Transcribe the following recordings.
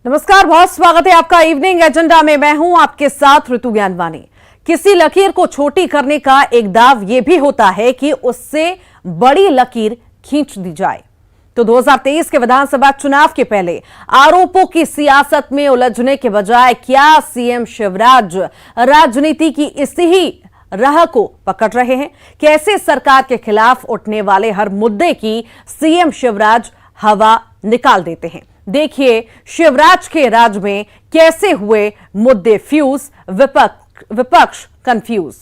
नमस्कार, बहुत स्वागत है आपका इवनिंग एजेंडा में। मैं हूं आपके साथ ऋतु ज्ञानवानी। किसी लकीर को छोटी करने का एक दाव यह भी होता है कि उससे बड़ी लकीर खींच दी जाए। तो 2023 के विधानसभा चुनाव के पहले आरोपों की सियासत में उलझने के बजाय क्या सीएम शिवराज राजनीति की इसी ही राह को पकड़ रहे हैं? कैसे सरकार के खिलाफ उठने वाले हर मुद्दे की सीएम शिवराज हवा निकाल देते हैं? देखिए शिवराज के राज में कैसे हुए मुद्दे फ्यूज, विपक्ष कंफ्यूज।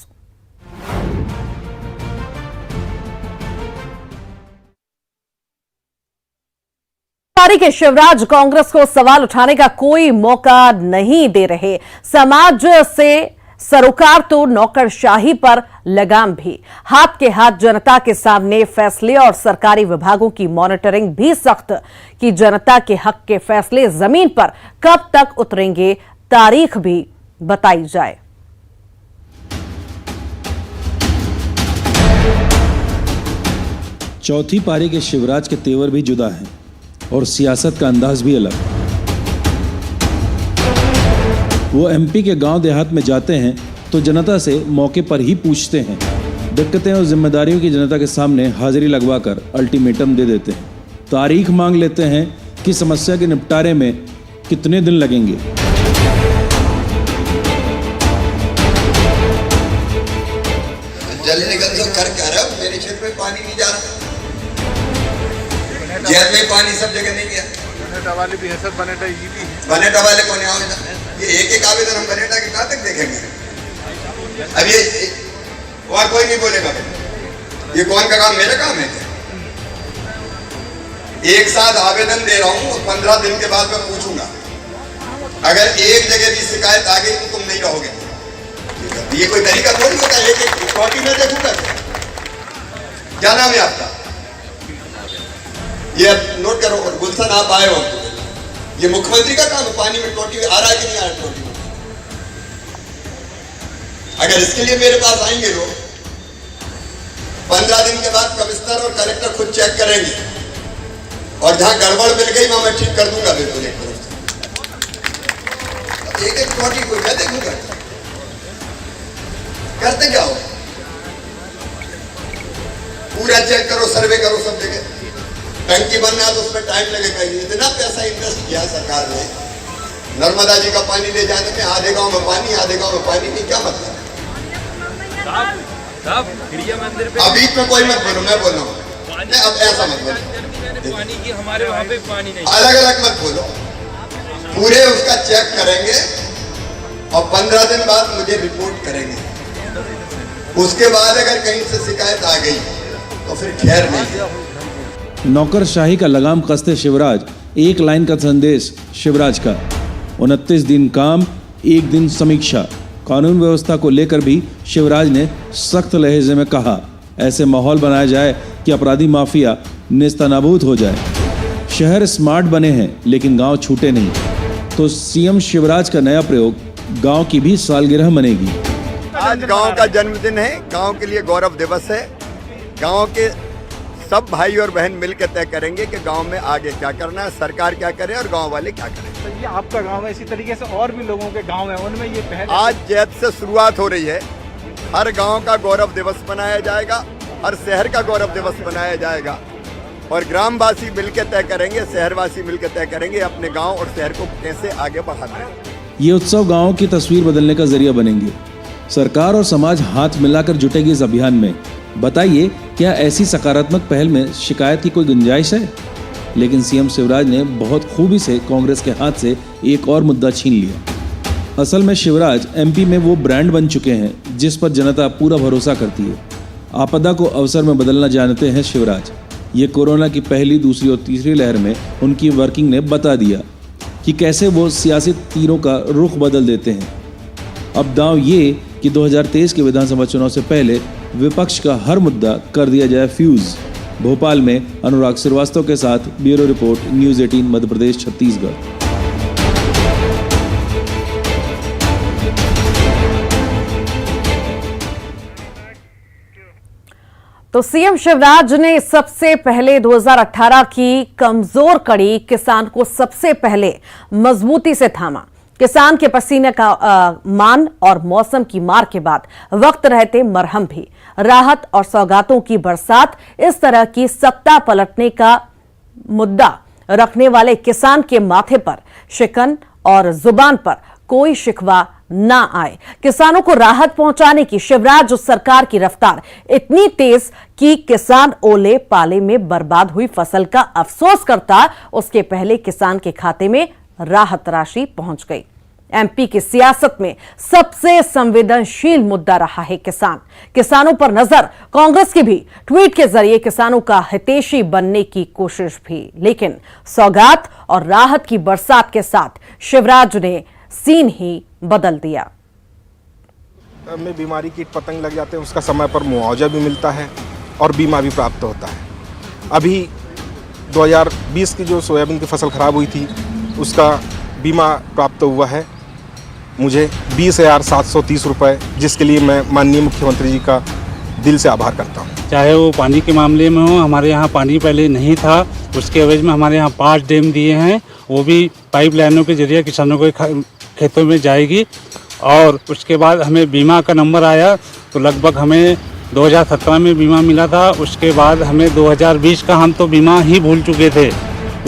पारी के शिवराज कांग्रेस को सवाल उठाने का कोई मौका नहीं दे रहे। समाज से सरोकार तो नौकरशाही पर लगाम भी। हाथ के हाथ जनता के सामने फैसले और सरकारी विभागों की मॉनिटरिंग भी सख्त कि जनता के हक के फैसले जमीन पर कब तक उतरेंगे, तारीख भी बताई जाए। चौथी पारी के शिवराज के तेवर भी जुदा हैं और सियासत का अंदाज भी अलग। वो एमपी के गांव देहात में जाते हैं तो जनता से मौके पर ही पूछते हैं। दिक्कतें और जिम्मेदारियों की जनता के सामने हाजिरी लगवाकर अल्टीमेटम दे देते हैं। तारीख मांग लेते हैं कि समस्या के निपटारे में कितने दिन लगेंगे। जल निगम से कर क्या रहा है? मेरे क्षेत्र में पानी नहीं जा रहा, जैत में पानी सब जगह नहीं गया। वाले भी है सर, बनेटा ये भी है। बनेटा वाले कौन है आवेदन? ये एक आवेदन हम बनेटा के कहाँ तक देखेंगे? अब ये और कोई नहीं बोलेगा। ये कौन का काम? मेरा काम है क्या? एक साथ आवेदन दे रहा हूँ और 15 दिन के बाद मैं पूछूंगा। अगर एक जगह भी शिकायत आ गई तो तुम नहीं रहोगे। ये कोई तरीका थोड़ी होता है। एक कॉपी में देखूंगा। क्या नाम है आपका? ये नोट करो। गुलशन आप आए हो, ये मुख्यमंत्री का काम है। पानी में टोटी आ रहा है कि नहीं आ रहा टोटी में? अगर इसके लिए मेरे पास आएंगे लोग, 15 दिन के बाद कमिश्नर और कलेक्टर खुद चेक करेंगे और जहां गड़बड़ मिल गई वहां मैं ठीक कर दूंगा बिल्कुल एक तरफ से। एक एक टोटी को मैं देखूंगा। करते क्या हो? पूरा चेक करो, सर्वे करो सब जगह। टंकी बनना है तो उसमें टाइम लगेगा। इतना पैसा इन्वेस्ट किया सरकार ने नर्मदा जी का पानी ले जाने में। आधे गांव में पानी, आधे गांव में पानी नहीं। क्या मतलब? मंदिर पे अभी तो कोई मत बोलो, मैं बोल रहा हूँ। अब ऐसा मत बोलो, पानी की हमारे वहाँ पे पानी नहीं। अलग अलग मत बोलो। पूरे उसका चेक करेंगे और 15 दिन बाद मुझे रिपोर्ट करेंगे। उसके बाद अगर कहीं से शिकायत आ गई तो फिर खैर नहीं। नौकरशाही का लगाम कसते शिवराज। एक लाइन का संदेश शिवराज का, 29 दिन काम, 1 दिन समीक्षा। कानून व्यवस्था को लेकर भी शिवराज ने सख्त लहजे में कहा, ऐसे माहौल बनाया जाए कि अपराधी माफिया नेस्तनाबूद हो जाए। शहर स्मार्ट बने हैं लेकिन गांव छूटे नहीं। तो सीएम शिवराज का नया प्रयोग गांव की भी सालगिरह बनेगी। आज गांव का जन्मदिन है। गांव के लिए गौरव दिवस है। गांव के सब भाई और बहन मिलकर तय करेंगे कि गांव में आगे क्या करना है, सरकार क्या करे और गांव वाले क्या करें। तो ये आपका गांव है, इसी तरीके से और भी लोगों के गांव है, उनमें ये पहल आज जैत से शुरुआत हो रही है। हर गांव का गौरव दिवस मनाया जाएगा, हर शहर का गौरव दिवस मनाया जाएगा और ग्रामवासी मिलकर तय करेंगे, शहरवासी मिलकर तय करेंगे अपने गांव और शहर को कैसे आगे बढ़ाना है। ये उत्सव गाँव की तस्वीर बदलने का जरिया बनेंगे। सरकार और समाज हाथ मिलाकर जुटेगी इस अभियान में। बताइए, क्या ऐसी सकारात्मक पहल में शिकायत की कोई गुंजाइश है? लेकिन सीएम शिवराज ने बहुत खूबी से कांग्रेस के हाथ से एक और मुद्दा छीन लिया। असल में शिवराज एमपी में वो ब्रांड बन चुके हैं जिस पर जनता पूरा भरोसा करती है। आपदा को अवसर में बदलना जानते हैं शिवराज। ये कोरोना की पहली, दूसरी और तीसरी लहर में उनकी वर्किंग ने बता दिया कि कैसे वो सियासी तीरों का रुख बदल देते हैं। अब दांव ये कि 2023 के विधानसभा चुनाव से पहले विपक्ष का हर मुद्दा कर दिया जाए फ्यूज। भोपाल में अनुराग श्रीवास्तव के साथ bureau report, news 18 Madhya Pradesh Chhattisgarh. तो सीएम शिवराज ने सबसे पहले 2018 की कमजोर कड़ी किसान को सबसे पहले मजबूती से थामा। किसान के पसीने का मान और मौसम की मार के बाद वक्त रहते मरहम भी, राहत और सौगातों की बरसात, इस तरह की सत्ता पलटने का मुद्दा रखने वाले किसान के माथे पर शिकन और जुबान पर कोई शिकवा ना आए। किसानों को राहत पहुंचाने की शिवराज सरकार की रफ्तार इतनी तेज कि किसान ओले पाले में बर्बाद हुई फसल का अफसोस करता, उसके पहले किसान के खाते में राहत राशि पहुंच गई। एमपी की सियासत में सबसे संवेदनशील मुद्दा रहा है किसान। किसानों पर नजर, कांग्रेस की भी ट्वीट के जरिए किसानों का हितैषी बनने की कोशिश भी, लेकिन सौगात और राहत की बरसात के साथ शिवराज ने सीन ही बदल दिया। में बीमारी कीट पतंग लग जाते हैं, उसका समय पर मुआवजा भी मिलता है और बीमा भी प्राप्त होता है। अभी 2020 की जो सोयाबीन की फसल खराब हुई थी उसका बीमा प्राप्त हुआ है मुझे 20,730 रुपये, जिसके लिए मैं माननीय मुख्यमंत्री जी का दिल से आभार करता हूँ। चाहे वो पानी के मामले में हो, हमारे यहाँ पानी पहले नहीं था, उसके एवज में हमारे यहाँ 5 डैम दिए हैं, वो भी पाइप लाइनों के जरिए किसानों के खेतों में जाएगी। और उसके बाद हमें बीमा का नंबर आया तो लगभग हमें 2017 में बीमा मिला था, उसके बाद हमें 2020 का हम तो बीमा ही भूल चुके थे,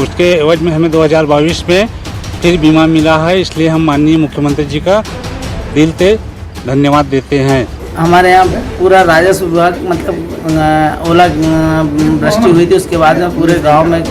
उसके एवज में हमें 2022 में फिर बीमा मिला है। इसलिए हम माननीय मुख्यमंत्री जी का दिल से धन्यवाद देते हैं। हमारे यहाँ पूरा राजस्व विभाग मतलब ओला वृष्टि हुई थी, उसके बाद में पूरे गांव में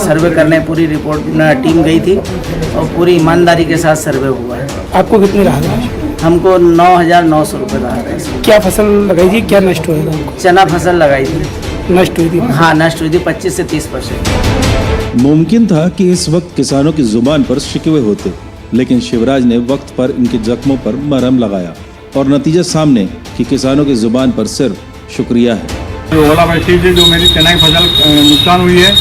सर्वे करने पूरी रिपोर्ट टीम गई थी और पूरी ईमानदारी के साथ सर्वे हुआ है। आपको कितनी राहत है? हमको 9,900 रुपये राहत है। क्या फसल लगाई थी, क्या नष्ट हुआ था? चना फसल लगाई थी, नष्ट हुई थी? हाँ, नष्ट हुई थी 25 से 30%। मुमकिन था कि इस वक्त किसानों की जुबान पर शिकवे होते, लेकिन शिवराज ने वक्त पर इनके जख्मों पर मरहम लगाया और नतीजा सामने कि किसानों की जुबान पर सिर्फ शुक्रिया है। ओलावृष्टि से जो मेरी चना की फसल नुकसान हुई है,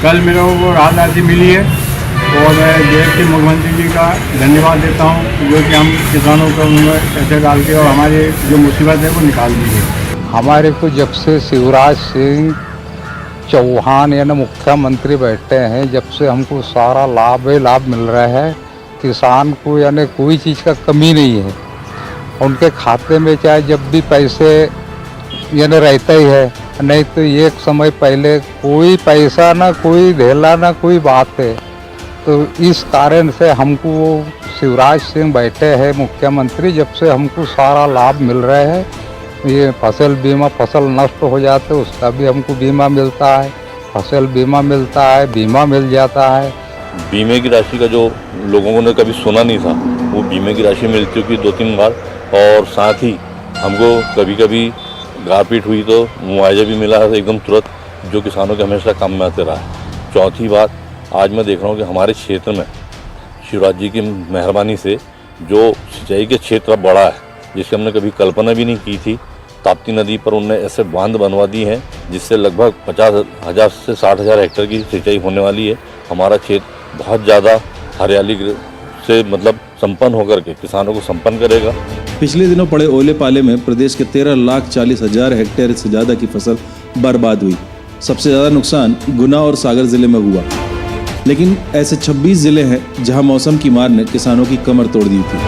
कल मेरे को राहत राशि मिली है और मैं देश के मुख्यमंत्री जी का धन्यवाद देता हूँ जो कि हम किसानों को ऐसे डाल के और हमारी जो मुसीबत है वो निकाल दी है। हमारे को जब से शिवराज सिंह चौहान यानी मुख्यमंत्री बैठे हैं, जब से हमको सारा लाभ मिल रहा है। किसान को यानी कोई चीज़ का कमी नहीं है, उनके खाते में चाहे जब भी पैसे यानी रहता ही है, नहीं तो एक समय पहले कोई पैसा ना कोई धेला ना कोई बात है। तो इस कारण से हमको शिवराज सिंह बैठे हैं मुख्यमंत्री, जब से हमको सारा लाभ मिल रहा है। ये फसल बीमा, फसल नष्ट हो जाते उसका भी हमको बीमा मिलता है, फसल बीमा मिलता है, बीमा मिल जाता है। बीमे की राशि का जो लोगों ने कभी सुना नहीं था, वो बीमे की राशि मिल चुकी 2-3 बार, और साथ ही हमको कभी कभी गारपीट हुई तो मुआवजा भी मिला है एकदम तुरंत, जो किसानों के हमेशा काम में आते रहा है। चौथी बात, आज मैं देख रहा हूँ कि हमारे क्षेत्र में शिवराज जी की मेहरबानी से जो सिंचाई के क्षेत्र बढ़ा है, जिसकी हमने कभी कल्पना भी नहीं की थी। ताप्ती नदी पर उनने ऐसे बांध बनवा दी हैं जिससे लगभग 50,000 से 60,000 हेक्टेयर की सिंचाई होने वाली है। हमारा क्षेत्र बहुत ज़्यादा हरियाली से मतलब संपन्न होकर के किसानों को संपन्न करेगा। पिछले दिनों पड़े ओले पाले में प्रदेश के 13,40,000 हेक्टेयर से ज्यादा की फसल बर्बाद हुई। सबसे ज्यादा नुकसान गुना और सागर जिले में हुआ, लेकिन ऐसे 26 जिले हैं जहां मौसम की मार ने किसानों की कमर तोड़ दी थी।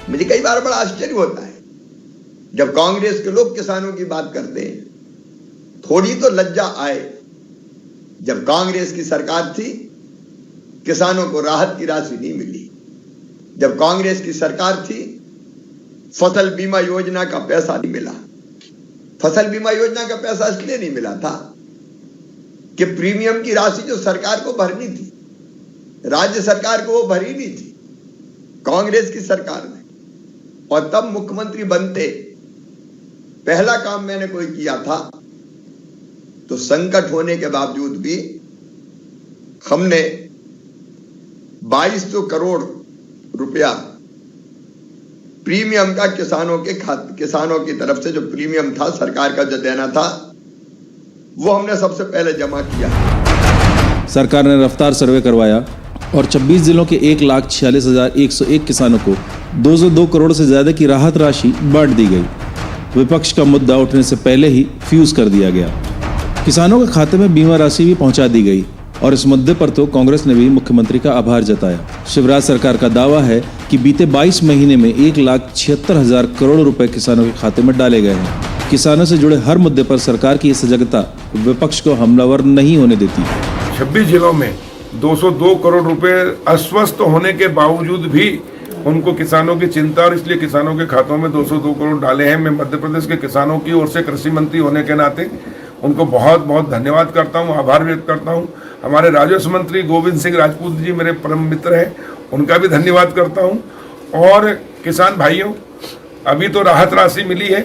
मुझे कई बार बड़ा आश्चर्य होता है जब कांग्रेस के लोग किसानों की बात करते हैं, थोड़ी तो लज्जा आए। जब कांग्रेस की सरकार थी किसानों को राहत की राशि नहीं मिली। जब कांग्रेस की सरकार थी फसल बीमा योजना का पैसा नहीं मिला। फसल बीमा योजना का पैसा इसलिए नहीं मिला था कि प्रीमियम की राशि जो सरकार को भरनी थी, राज्य सरकार को वो भरी नहीं थी कांग्रेस की सरकार ने। और तब मुख्यमंत्री बनते पहला काम मैंने कोई किया था तो संकट होने के बावजूद भी हमने 2200 करोड़ रुपया प्रीमियम का किसानों की तरफ से जो प्रीमियम था, सरकार का जो देना था, वो हमने सबसे पहले जमा किया। सरकार ने रफ्तार सर्वे करवाया और 26 जिलों के 1,46,101 किसानों को 202 करोड़ से ज्यादा की राहत राशि बांट दी गई। विपक्ष का मुद्दा उठने से पहले ही फ्यूज कर दिया गया। किसानों के खाते में बीमा राशि भी पहुंचा दी गई और इस मुद्दे पर तो कांग्रेस ने भी मुख्यमंत्री का आभार जताया। शिवराज सरकार का दावा है कि बीते 22 महीने में 1,76,000 करोड़ रुपए किसानों के खाते में डाले गए हैं। किसानों से जुड़े हर मुद्दे पर सरकार की सजगता विपक्ष को हमलावर नहीं होने देती। 26 जिलों में 202 करोड़ रुपए अस्वस्थ होने के बावजूद भी उनको किसानों की चिंता, और इसलिए किसानों के खातों में 202 करोड़ डाले हैं। मैं मध्य प्रदेश के किसानों की ओर से कृषि मंत्री होने के नाते उनको बहुत बहुत धन्यवाद करता हूं, आभार व्यक्त करता हूं। हमारे राजस्व मंत्री गोविंद सिंह राजपूत जी मेरे परम मित्र हैं, उनका भी धन्यवाद करता हूं। और किसान भाइयों, अभी तो राहत राशि मिली है,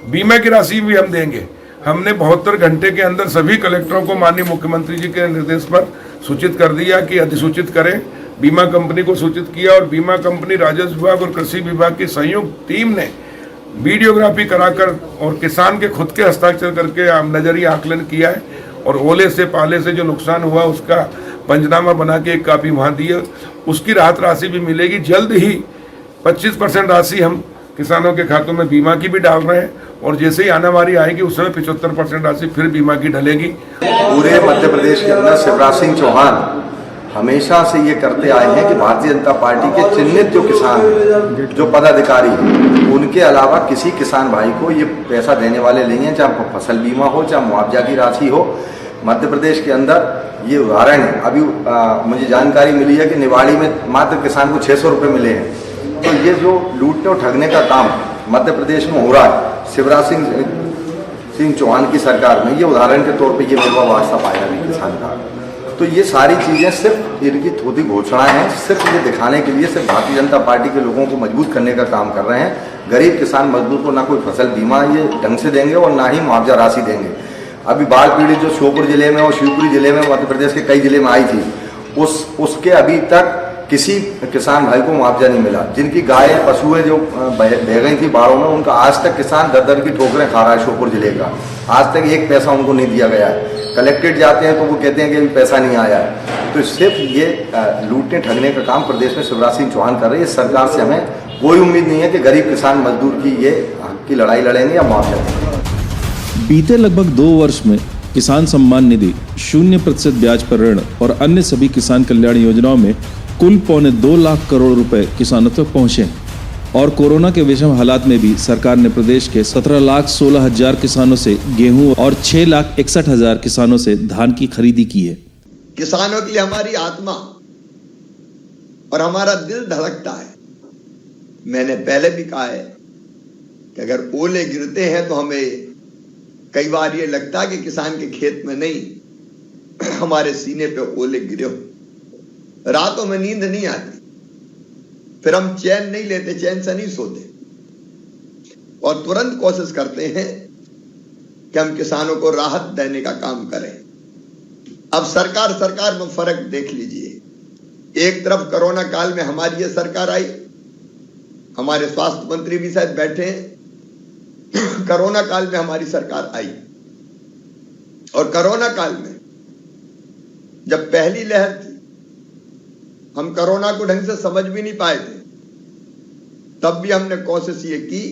बीमा की राशि भी हम देंगे। हमने 72 घंटे के अंदर सभी कलेक्टरों को माननीय मुख्यमंत्री जी के निर्देश पर सूचित कर दिया कि अधिसूचित करें। बीमा कंपनी को सूचित किया और बीमा कंपनी, राजस्व विभाग और कृषि विभाग की संयुक्त टीम ने वीडियोग्राफी कराकर और किसान के खुद के हस्ताक्षर करके नजरी आकलन किया है और ओले से पाले से जो नुकसान हुआ उसका पंचनामा बना के एक कापी वहाँ दी है। उसकी राहत राशि भी मिलेगी। जल्द ही 25% राशि हम किसानों के खातों में बीमा की भी डाल रहे हैं और जैसे ही आनावारी आएगी उस समय 75% राशि फिर बीमा की डलेगी। पूरे मध्य प्रदेश के अंदर शिवराज सिंह चौहान हमेशा से ये करते आए हैं कि भारतीय जनता पार्टी के चिन्हित जो किसान हैं, जो पदाधिकारी हैं, उनके अलावा किसी किसान भाई को ये पैसा देने वाले नहीं हैं, चाहे फसल बीमा हो, चाहे मुआवजा की राशि हो। मध्य प्रदेश के अंदर ये उदाहरण है। अभी मुझे जानकारी मिली है कि निवाड़ी में मात्र किसान को 600 रुपये मिले हैं। तो ये जो लूटने और ठगने का काम मध्य प्रदेश में हो रहा है, शिवराज सिंह चौहान की सरकार में, ये उदाहरण के तौर पर ये मेवा वास्ता पाया भी किसान का। तो ये सारी चीज़ें सिर्फ इनकी थोड़ी घोषणाएं हैं, सिर्फ ये दिखाने के लिए, सिर्फ भारतीय जनता पार्टी के लोगों को मजबूत करने का काम कर रहे हैं। गरीब किसान मजदूर को ना कोई फसल बीमा ये ढंग से देंगे और ना ही मुआवजा राशि देंगे। अभी बाढ़ पीड़ित जो श्योपुर जिले में और शिवपुरी जिले में, मध्य प्रदेश के कई जिले में आई थी, उसके अभी तक किसी किसान भाई को मुआवजा नहीं मिला। जिनकी गाय पशुएं जो बह गई थी बाढ़ों में, उनका आज तक किसान दर की ठोकरें खा रहा है। श्योपुर जिले का आज तक एक पैसा उनको नहीं दिया गया है। कलेक्ट्रेट जाते हैं तो वो कहते हैं कि अभी पैसा नहीं आया है। तो सिर्फ ये लूटने ठगने का काम प्रदेश में शिवराज सिंह चौहान कर रहे हैं। इस सरकार से हमें कोई उम्मीद नहीं है कि गरीब किसान मजदूर की ये हक की लड़ाई लड़ेंगे या मुआवजा देंगे। बीते लगभग 2 वर्ष में किसान सम्मान निधि, 0% ब्याज पर ऋण और अन्य सभी किसान कल्याण योजनाओं में कुल 2.25 लाख करोड़ रुपए किसानों तक पहुंचे और कोरोना के विषम हालात में भी सरकार ने प्रदेश के 17,16,000 किसानों से गेहूं और 6,61,000 किसानों से धान की खरीदी की है। किसानों के लिए हमारी आत्मा और हमारा दिल धड़कता है। मैंने पहले भी कहा है कि अगर ओले गिरते हैं तो हमें कई बार ये लगता है कि किसान के खेत में नहीं, हमारे सीने पे ओले गिरे हो। रातों में नींद नहीं आती, फिर हम चैन नहीं लेते, चैन से नहीं सोते और तुरंत कोशिश करते हैं कि हम किसानों को राहत देने का काम करें। अब सरकार में फर्क देख लीजिए। एक तरफ कोरोना काल में हमारी ये सरकार आई, हमारे स्वास्थ्य मंत्री भी शायद बैठे हैं। कोरोना काल में हमारी सरकार आई और कोरोना काल में जब पहली लहर थी, हम कोरोना को ढंग से समझ भी नहीं पाए थे, तब भी हमने कोशिश ये की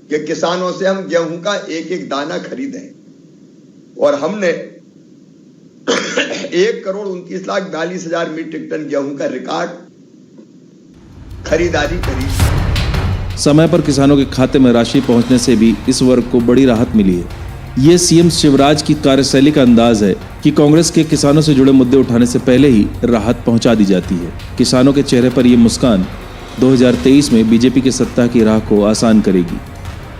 कि किसानों से हम गेहूं का एक एक दाना खरीदें और हमने 1,29,42,000 मीट्रिक टन गेहूं का रिकॉर्ड खरीदारी करी। समय पर किसानों के खाते में राशि पहुंचने से भी इस वर्ग को बड़ी राहत मिली है। ये सीएम शिवराज की कार्यशैली का अंदाज है कि कांग्रेस के किसानों से जुड़े मुद्दे उठाने से पहले ही राहत पहुंचा दी जाती है। किसानों के चेहरे पर ये मुस्कान 2023 में बीजेपी की सत्ता की राह को आसान करेगी।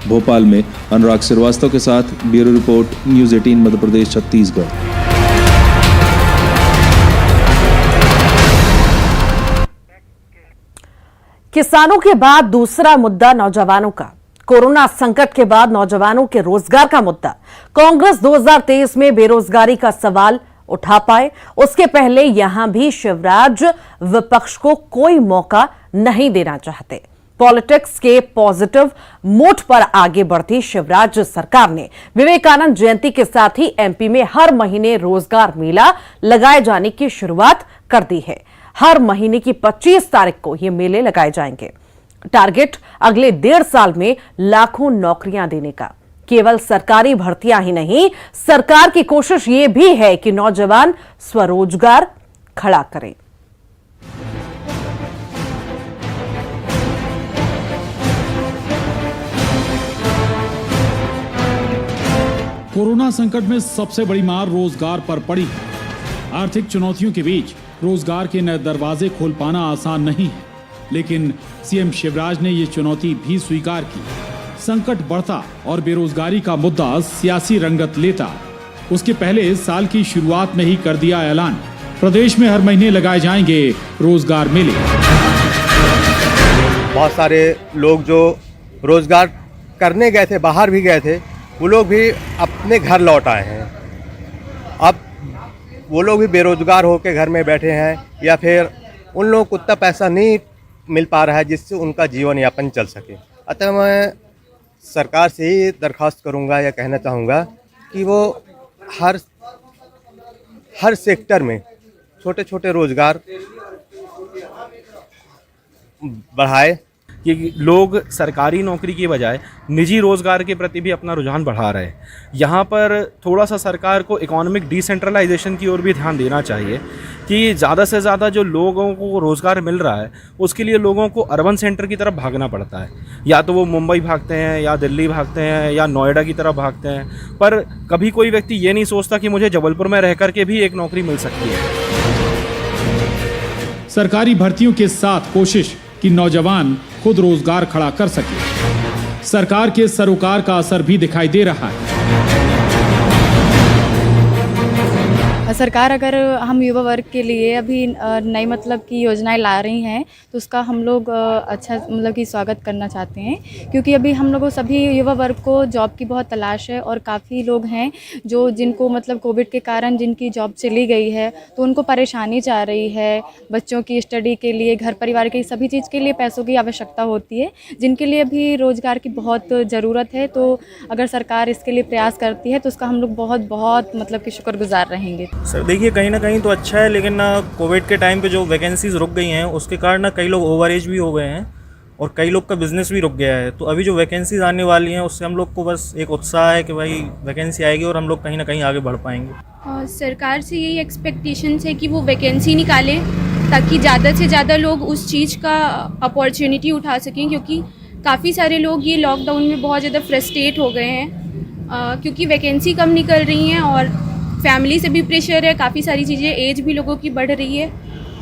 भोपाल में अनुराग श्रीवास्तव के साथ bureau report, news 18 Madhya Pradesh Chhattisgarh. किसानों के बाद दूसरा मुद्दा नौजवानों का। कोरोना संकट के बाद नौजवानों के रोजगार का मुद्दा। कांग्रेस 2023 में बेरोजगारी का सवाल उठा पाए, उसके पहले यहां भी शिवराज विपक्ष को कोई मौका नहीं देना चाहते। पॉलिटिक्स के पॉजिटिव मोड पर आगे बढ़ती शिवराज सरकार ने विवेकानंद जयंती के साथ ही एमपी में हर महीने रोजगार मेला लगाए जाने की शुरुआत कर दी है। हर महीने की 25 तारीख को ये मेले लगाए जाएंगे। टारगेट अगले 1.5 साल में लाखों नौकरियां देने का। केवल सरकारी भर्तियां ही नहीं, सरकार की कोशिश ये भी है कि नौजवान स्वरोजगार खड़ा करें। कोरोना संकट में सबसे बड़ी मार रोजगार पर पड़ी है। आर्थिक चुनौतियों के बीच रोजगार के नए दरवाजे खोल पाना आसान नहीं है, लेकिन सीएम शिवराज ने ये चुनौती भी स्वीकार की। संकट बढ़ता और बेरोजगारी का मुद्दा सियासी रंगत लेता, उसके पहले साल की शुरुआत में ही कर दिया ऐलान, प्रदेश में हर महीने लगाए जाएंगे रोजगार मेले। बहुत सारे लोग जो रोजगार करने गए थे, बाहर भी गए थे, वो लोग भी अपने घर लौट आए हैं। अब वो लोग भी बेरोजगार होकर घर में बैठे हैं, या फिर उन लोगों को उतना पैसा नहीं मिल पा रहा है जिससे उनका जीवन यापन चल सके। अतः मैं सरकार से ही दरख्वास्त करूंगा या कहना चाहूँगा कि वो हर सेक्टर में छोटे छोटे रोजगार बढ़ाए, कि लोग सरकारी नौकरी के बजाय निजी रोज़गार के प्रति भी अपना रुझान बढ़ा रहे हैं। यहाँ पर थोड़ा सा सरकार को इकोनॉमिक डिसेंट्रलाइजेशन की ओर भी ध्यान देना चाहिए कि ज़्यादा से ज़्यादा जो लोगों को रोज़गार मिल रहा है उसके लिए लोगों को अर्बन सेंटर की तरफ भागना पड़ता है। या तो वो मुंबई भागते हैं, या दिल्ली भागते हैं, या नोएडा की तरफ भागते हैं, पर कभी कोई व्यक्ति ये नहीं सोचता कि मुझे जबलपुर में रह कर के भी एक नौकरी मिल सकती है। सरकारी भर्तियों के साथ कोशिश कि नौजवान खुद रोजगार खड़ा कर सके। सरकार के सरोकार का असर भी दिखाई दे रहा है। सरकार अगर हम युवा वर्ग के लिए अभी नई मतलब की योजनाएं ला रही हैं तो उसका हम लोग अच्छा मतलब कि स्वागत करना चाहते हैं, क्योंकि अभी हम लोगों सभी युवा वर्ग को जॉब की बहुत तलाश है और काफ़ी लोग हैं जो जिनको मतलब कोविड के कारण जिनकी जॉब चली गई है तो उनको परेशानी जा रही है। बच्चों की स्टडी के लिए, घर परिवार के सभी चीज़ के लिए पैसों की आवश्यकता होती है, जिनके लिए अभी रोज़गार की बहुत ज़रूरत है। तो अगर सरकार इसके लिए प्रयास करती है तो उसका हम लोग बहुत बहुत मतलब कि शुक्रगुजार रहेंगे। सर देखिए, कहीं ना कहीं तो अच्छा है, लेकिन ना कोविड के टाइम पे जो वैकेंसीज रुक गई हैं उसके कारण ना कई लोग ओवर एज भी हो गए हैं और कई लोग का बिज़नेस भी रुक गया है। तो अभी जो वैकेंसीज आने वाली हैं उससे हम लोग को बस एक उत्साह है कि भाई वैकेंसी आएगी और हम लोग कहीं ना कहीं आगे बढ़ पाएंगे। सरकार से यही एक्सपेक्टेशंस है कि वो वैकेंसी निकालें ताकि ज़्यादा से ज़्यादा लोग उस चीज़ का अपॉर्चुनिटी उठा सकें, क्योंकि काफ़ी सारे लोग ये लॉकडाउन में बहुत ज़्यादा फ्रस्ट्रेट हो गए हैं क्योंकि वैकेंसी कम निकल रही हैं और फैमिली से भी प्रेशर है, काफ़ी सारी चीज़ें, एज भी लोगों की बढ़ रही है।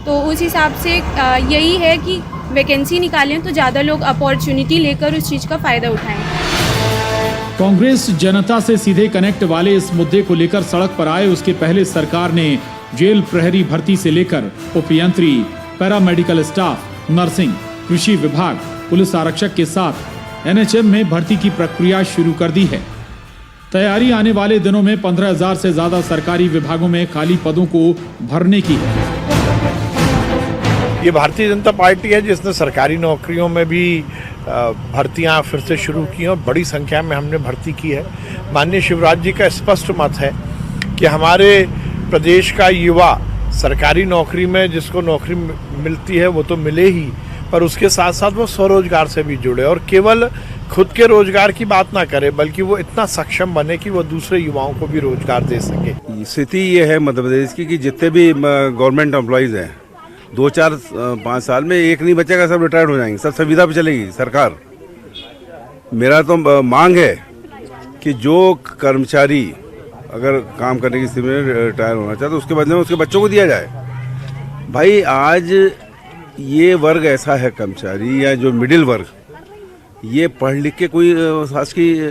तो उस हिसाब से यही है कि वैकेंसी निकालें तो ज़्यादा लोग अपॉर्चुनिटी लेकर उस चीज़ का फ़ायदा उठाएं। कांग्रेस जनता से सीधे कनेक्ट वाले इस मुद्दे को लेकर सड़क पर आए उसके पहले सरकार ने जेल प्रहरी भर्ती से लेकर उपयंत्री, पैरामेडिकल स्टाफ, नर्सिंग, कृषि विभाग, पुलिस आरक्षक के साथ एनएचएम में भर्ती की प्रक्रिया शुरू कर दी है। तैयारी आने वाले दिनों में 15,000 से ज्यादा सरकारी विभागों में खाली पदों को भरने की है। ये भारतीय जनता पार्टी है जिसने सरकारी नौकरियों में भी भर्तियां फिर से शुरू की और बड़ी संख्या में हमने भर्ती की है। माननीय शिवराज जी का स्पष्ट मत है कि हमारे प्रदेश का युवा सरकारी नौकरी में जिसको नौकरी मिलती है वो तो मिले ही, पर उसके साथ साथ वो स्वरोजगार से भी जुड़े और केवल खुद के रोजगार की बात ना करे बल्कि वो इतना सक्षम बने कि वो दूसरे युवाओं को भी रोजगार दे सके। स्थिति ये है मध्य प्रदेश की कि जितने भी गवर्नमेंट एम्प्लॉयज़ हैं 2-4-5 साल में एक नहीं बचेगा, सब रिटायर्ड हो जाएंगे, सब संविदा पे चलेगी सरकार। मेरा तो मांग है कि जो कर्मचारी अगर काम करने की स्थिति में रिटायर होना चाहते तो उसके बदले में उसके बच्चों को दिया जाए। भाई आज ये वर्ग ऐसा है कर्मचारी या जो मिडिल वर्ग, ये पढ़ लिख के कोई शासकीय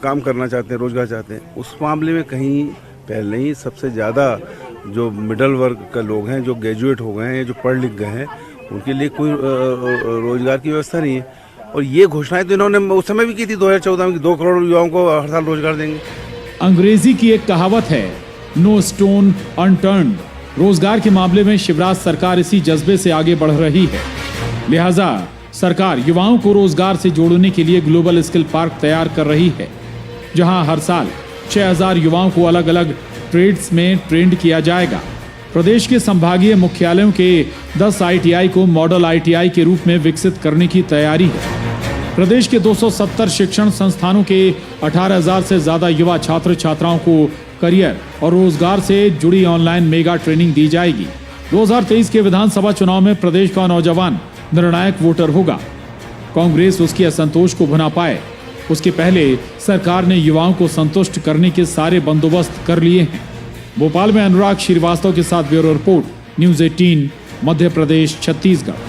काम करना चाहते हैं, रोजगार चाहते हैं, उस मामले में कहीं पहले नहीं। सबसे ज़्यादा जो मिडिल वर्ग का लोग हैं, जो ग्रेजुएट हो गए हैं, जो पढ़ लिख गए हैं, उनके लिए कोई रोजगार की व्यवस्था नहीं है। और ये घोषणाएं तो इन्होंने उस समय भी की थी 2014 में कि 2 करोड़ युवाओं को हर साल रोजगार देंगे। अंग्रेजी की एक कहावत है, नो स्टोन अनटर्न्ड। रोजगार के मामले में शिवराज सरकार इसी जज्बे से आगे बढ़ रही है। लिहाजा सरकार युवाओं को रोजगार से जोड़ने के लिए ग्लोबल स्किल पार्क तैयार कर रही है, जहां हर साल 6,000 युवाओं को अलग अलग ट्रेड्स में ट्रेंड किया जाएगा। प्रदेश के संभागीय मुख्यालयों के 10 ITI को मॉडल ITI के रूप में विकसित करने की तैयारी है। प्रदेश के 270 शिक्षण संस्थानों के 18,000 से ज्यादा युवा छात्र छात्राओं को करियर और रोजगार से जुड़ी ऑनलाइन मेगा ट्रेनिंग दी जाएगी। 2023 के विधानसभा चुनाव में प्रदेश का नौजवान निर्णायक वोटर होगा। कांग्रेस उसके असंतोष को भुना पाए उसके पहले सरकार ने युवाओं को संतुष्ट करने के सारे बंदोबस्त कर लिए हैं। भोपाल में अनुराग श्रीवास्तव के साथ bureau report, news 18, Madhya Pradesh, Chhattisgarh.